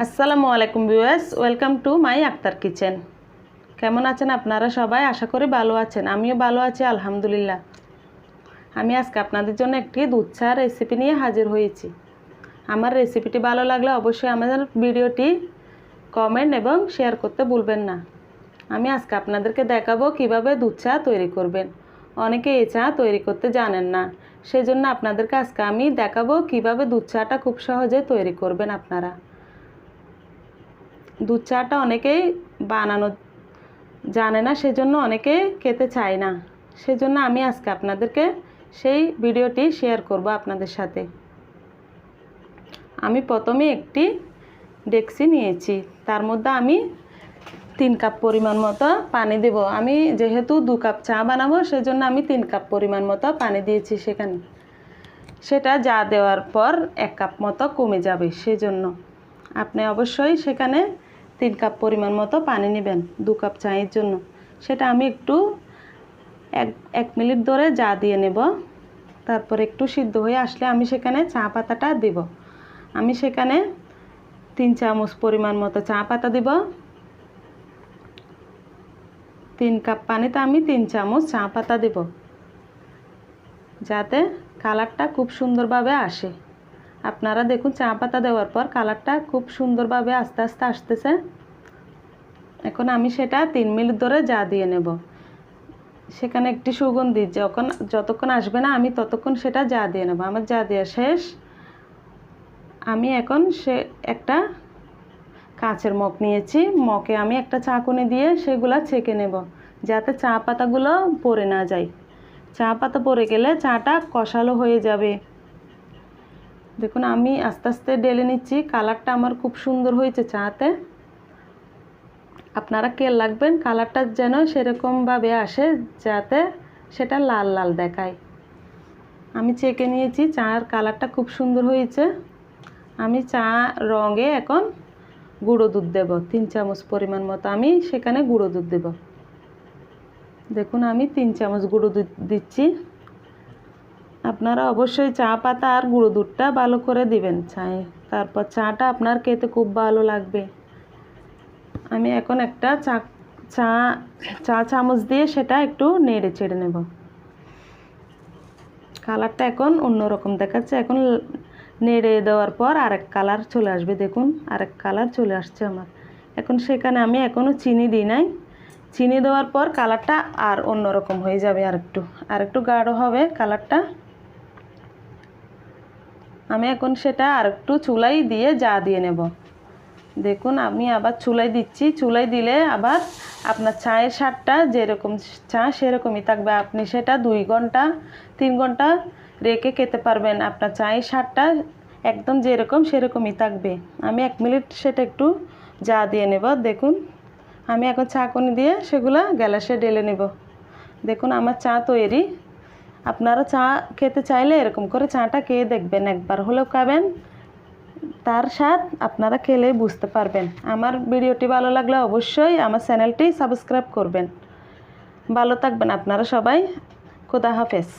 আসসালামু আলাইকুম viewers, welcome to my Akter kitchen. কেমন আছেন আপনারা সবাই? আশা করি ভালো আছেন। আমিও ভালো আছি আলহামদুলিল্লাহ। আমি আজকে আপনাদের জন্য একটি দুধ চা রেসিপি নিয়ে হাজির হয়েছি। আমার রেসিপিটি ভালো লাগলে অবশ্যই আমাদের ভিডিওটি কমেন্ট এবং শেয়ার করতে ভুলবেন না। আমি আজকে আপনাদেরকে দেখাবো কিভাবে দুধ চা তৈরি করবেন। অনেকে এই চা তৈরি করতে জানেন না, সেজন্য আপনাদেরকে আজকে আমি দেখাবো কিভাবে দুধ চাটা খুব সহজে তৈরি করবেন আপনারা। দুধ চাটা অনেকেই বানানো জানে না, সেজন্য অনেকে খেতে চায় না। সেজন্য আমি আজকে আপনাদেরকে সেই ভিডিওটি শেয়ার করব আপনাদের সাথে। আমি প্রথমে একটি ডেকচি নিয়েছি, তার মধ্যে আমি 3 কাপ পরিমাণ মতো পানি দেব। আমি যেহেতু 2 কাপ চা বানাবো, সেজন্য আমি 3 কাপ পরিমাণ মতো পানি দিয়েছি সেখানে। সেটা যা দেওয়ার পর 1 কাপ মতো কমে যাবে, সেজন্য আপনি অবশ্যই সেখানে 3 কাপ পরিমাণ মতো পানি নেবেন 2 কাপ চায়ের জন্য। সেটা আমি একটু এক মিনিট ধরে যা দিয়ে নেব। তারপর একটু সিদ্ধ হয়ে আসলে আমি সেখানে চা পাতাটা দেব। আমি সেখানে 3 চামচ পরিমাণ মতো চা পাতা দেব। 3 কাপ পানিতে আমি 3 চামচ চা পাতা দেব, যাতে কালারটা খুব সুন্দরভাবে আসে। আপনারা দেখুন, চা পাতা দেওয়ার পর কালারটা খুব সুন্দরভাবে আস্তে আস্তে আসতেছে। এখন আমি সেটা 3 মিনিট ধরে যা দিয়ে নেব। সেখানে একটি সুগন্ধি যতক্ষণ আসবে না, আমি ততক্ষণ সেটা যা দিয়ে নেব। আমার যা দেওয়া শেষ। আমি এখন একটা কাঁচের মগ নিয়েছি। মগে আমি একটা চাকুনি দিয়ে সেগুলা ছেঁকে নেব, যাতে চা পাতাগুলো পড়ে না যায়। চা পাতা পড়ে গেলে চাটা কষালো হয়ে যাবে। দেখুন, আমি আস্তে আস্তে ঢেলে নিচ্ছি। কালারটা আমার খুব সুন্দর হয়েছে চাতে। আপনারা খেয়াল রাখবেন কালারটা যেন সেরকমভাবে আসে, যাতে সেটা লাল লাল দেখায়। আমি ছেঁকে নিয়েছি, চার কালারটা খুব সুন্দর হয়েছে। আমি চা রঙে এখন গুঁড়ো দুধ দেব 3 চামচ পরিমাণ মতো। আমি সেখানে গুঁড়ো দুধ দেব। দেখুন, আমি 3 চামচ গুঁড়ো দুধ দিচ্ছি। আপনারা অবশ্যই চা পাতা আর গুঁড়ো দুধটা ভালো করে দিবেন চায়ে, তারপর চাটা আপনার খেতে খুব ভালো লাগবে। আমি এখন একটা চা চামচ দিয়ে সেটা একটু নেড়ে চেড়ে নেব। কালারটা এখন অন্যরকম দেখাচ্ছে। এখন নেড়ে দেওয়ার পর আরেক কালার চলে আসবে। দেখুন, আরেক কালার চলে আসছে আমার। এখন সেখানে আমি এখনও চিনি দিই নাই। চিনি দেওয়ার পর কালারটা আর অন্যরকম হয়ে যাবে, আরেকটু গাঢ় হবে কালারটা। আমি এখন সেটা আরেকটু চুলাই দিয়ে যা দিয়ে নেব। দেখুন, আমি আবার চুলাই দিচ্ছি। চুলাই দিলে আবার আপনার চায়ের স্বাদটা যেরকম চা সেরকমই থাকবে। আপনি সেটা 2 ঘন্টা 3 ঘন্টা রেখে খেতে পারবেন। আপনার চায়ের স্বাদটা একদম যেরকম সেরকমই থাকবে। আমি 1 মিনিট সেটা একটু যা দিয়ে নেব। দেখুন, আমি এখন চাকুনি দিয়ে সেগুলো গ্লাসে ঢেলে নেব। দেখুন, আমার চা তৈরি। আপনারা চা খেতে চাইলে এরকম করে চাটা খেয়ে দেখবেন, একবার হলেও খাবেন। তার স্বাদ আপনারা খেলে বুঝতে পারবেন। আমার ভিডিওটি ভালো লাগলে অবশ্যই আমার চ্যানেলটি সাবস্ক্রাইব করবেন। ভালো থাকবেন আপনারা সবাই। খোদা হাফেজ।